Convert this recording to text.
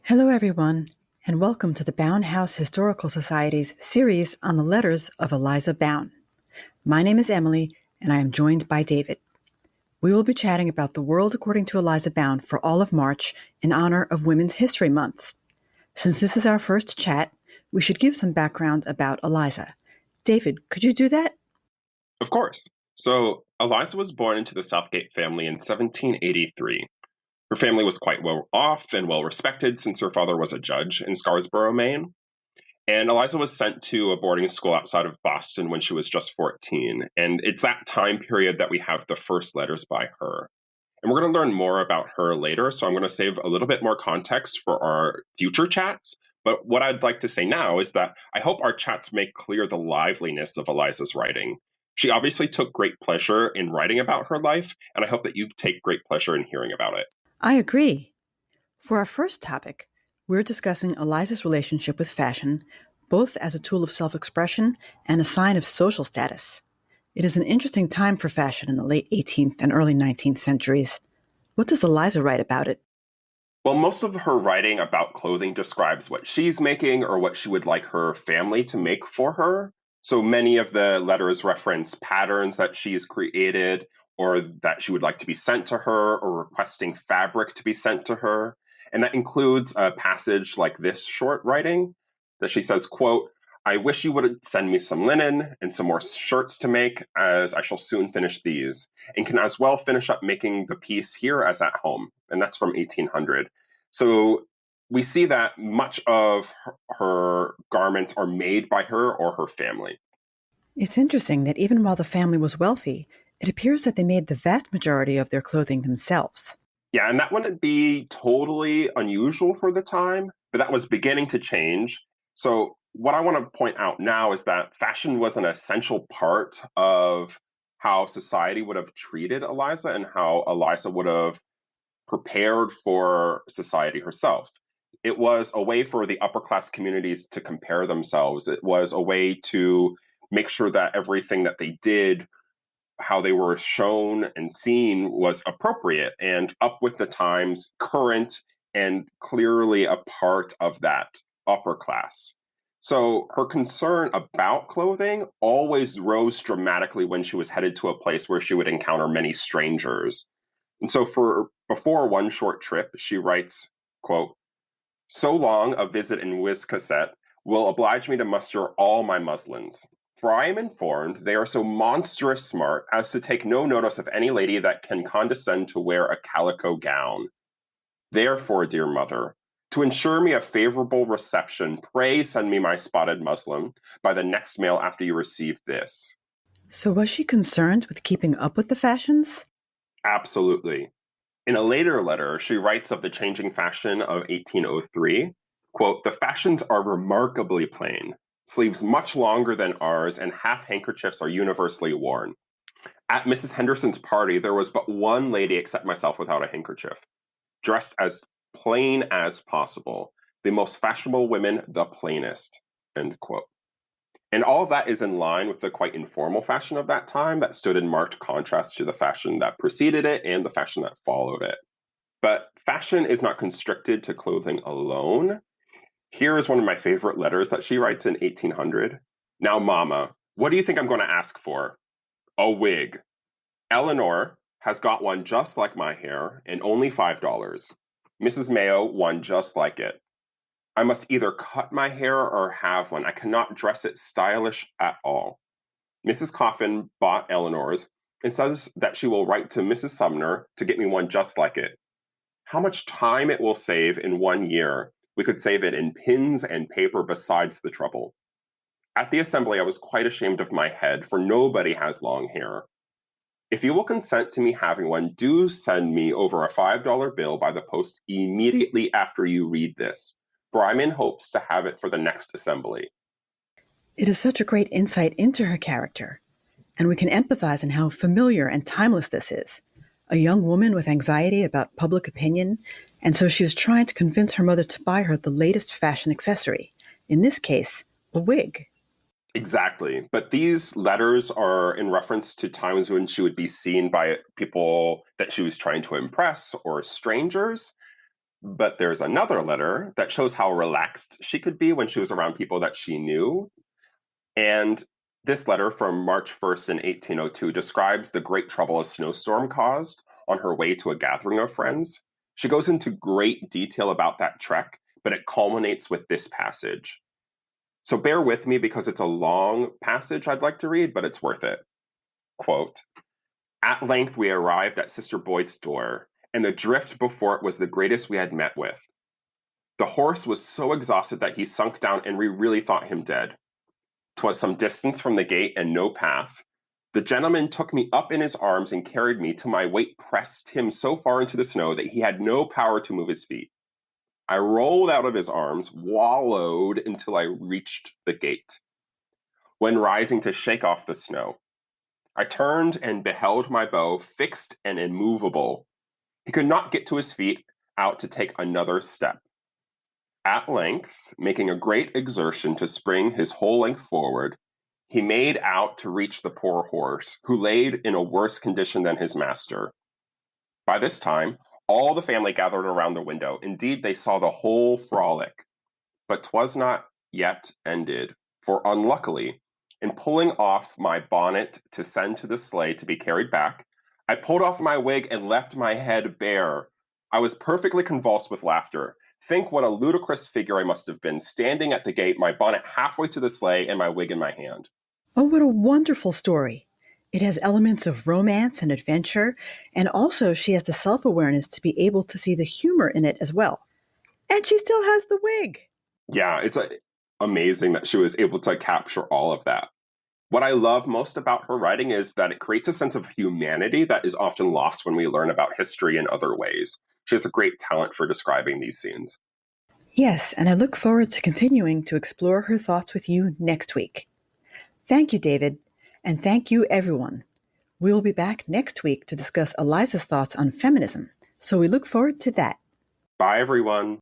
Hello, everyone, and welcome to the Bowne House Historical Society's series on the letters of Eliza Bowne. My name is Emily, and I am joined by David. We will be chatting about the world according to Eliza Bowne for all of March in honor of Women's History Month. Since this is our first chat, we should give some background about Eliza. David, could you do that? Of course. So, Eliza was born into the Southgate family in 1783. Her family was quite well off and well respected since her father was a judge in Scarborough, Maine. And Eliza was sent to a boarding school outside of Boston when she was just 14. And it's that time period that we have the first letters by her. And we're going to learn more about her later, so I'm going to save a little bit more context for our future chats. But what I'd like to say now is that I hope our chats make clear the liveliness of Eliza's writing. She obviously took great pleasure in writing about her life, and I hope that you take great pleasure in hearing about it. I agree. For our first topic, we're discussing Eliza's relationship with fashion, both as a tool of self-expression and a sign of social status. It is an interesting time for fashion in the late 18th and early 19th centuries. What does Eliza write about it? Well, most of her writing about clothing describes what she's making or what she would like her family to make for her. So many of the letters reference patterns that she's created or that she would like to be sent to her or requesting fabric to be sent to her. And that includes a passage like this short writing that she says, quote, "I wish you would send me some linen and some more shirts to make, as I shall soon finish these, and can as well finish up making the piece here as at home." And that's from 1800. So we see that much of her garments are made by her or her family. It's interesting that even while the family was wealthy, it appears that they made the vast majority of their clothing themselves. Yeah, and that wouldn't be totally unusual for the time, but that was beginning to change. So what I want to point out now is that fashion was an essential part of how society would have treated Eliza and how Eliza would have prepared for society herself. It was a way for the upper class communities to compare themselves. It was a way to make sure that everything that they did, how they were shown and seen, was appropriate and up with the times, current, and clearly a part of that upper class. So her concern about clothing always rose dramatically when she was headed to a place where she would encounter many strangers. And so before one short trip, she writes, quote, "So long a visit in Wiscasset will oblige me to muster all my muslins. For I am informed they are so monstrous smart as to take no notice of any lady that can condescend to wear a calico gown. Therefore, dear mother, to ensure me a favorable reception, pray send me my spotted muslin by the next mail after you receive this." So was she concerned with keeping up with the fashions? Absolutely. In a later letter, she writes of the changing fashion of 1803, quote, "The fashions are remarkably plain. Sleeves much longer than ours and half handkerchiefs are universally worn. At Mrs. Henderson's party, there was but one lady except myself without a handkerchief, dressed as plain as possible. The most fashionable women, the plainest," end quote. And all of that is in line with the quite informal fashion of that time that stood in marked contrast to the fashion that preceded it and the fashion that followed it. But fashion is not constricted to clothing alone. Here is one of my favorite letters that she writes in 1800. "Now, Mama, what do you think I'm going to ask for? A wig. Eleanor has got one just like my hair and only $5. Mrs. Mayo one just like it. I must either cut my hair or have one. I cannot dress it stylish at all. Mrs. Coffin bought Eleanor's and says that she will write to Mrs. Sumner to get me one just like it. How much time it will save in 1 year. We could save it in pins and paper besides the trouble. At the assembly, I was quite ashamed of my head, for nobody has long hair. If you will consent to me having one, do send me over a $5 bill by the post immediately after you read this, for I'm in hopes to have it for the next assembly." It is such a great insight into her character, and we can empathize in how familiar and timeless this is. A young woman with anxiety about public opinion, and so she is trying to convince her mother to buy her the latest fashion accessory, in this case, a wig. Exactly. But these letters are in reference to times when she would be seen by people that she was trying to impress or strangers. But there's another letter that shows how relaxed she could be when she was around people that she knew. And this letter from March 1st in 1802 describes the great trouble a snowstorm caused on her way to a gathering of friends. She goes into great detail about that trek, but it culminates with this passage. So bear with me because it's a long passage I'd like to read, but it's worth it. Quote, "At length we arrived at Sister Boyd's door, and the drift before it was the greatest we had met with. The horse was so exhausted that he sunk down, and we really thought him dead. 'Twas some distance from the gate and no path. The gentleman took me up in his arms and carried me till my weight pressed him so far into the snow that he had no power to move his feet. I rolled out of his arms, wallowed until I reached the gate. When rising to shake off the snow, I turned and beheld my beau fixed and immovable. He could not get to his feet out to take another step. At length, making a great exertion to spring his whole length forward, he made out to reach the poor horse, who laid in a worse condition than his master. By this time, all the family gathered around the window. Indeed, they saw the whole frolic. But 'twas not yet ended, for unluckily, in pulling off my bonnet to send to the sleigh to be carried back, I pulled off my wig and left my head bare. I was perfectly convulsed with laughter. Think what a ludicrous figure I must have been, standing at the gate, my bonnet halfway to the sleigh and my wig in my hand." Oh, what a wonderful story. It has elements of romance and adventure, and also she has the self-awareness to be able to see the humor in it as well. And she still has the wig. Yeah, it's amazing that she was able to capture all of that. What I love most about her writing is that it creates a sense of humanity that is often lost when we learn about history in other ways. She has a great talent for describing these scenes. Yes, and I look forward to continuing to explore her thoughts with you next week. Thank you, David, and thank you, everyone. We will be back next week to discuss Eliza's thoughts on feminism, so we look forward to that. Bye, everyone.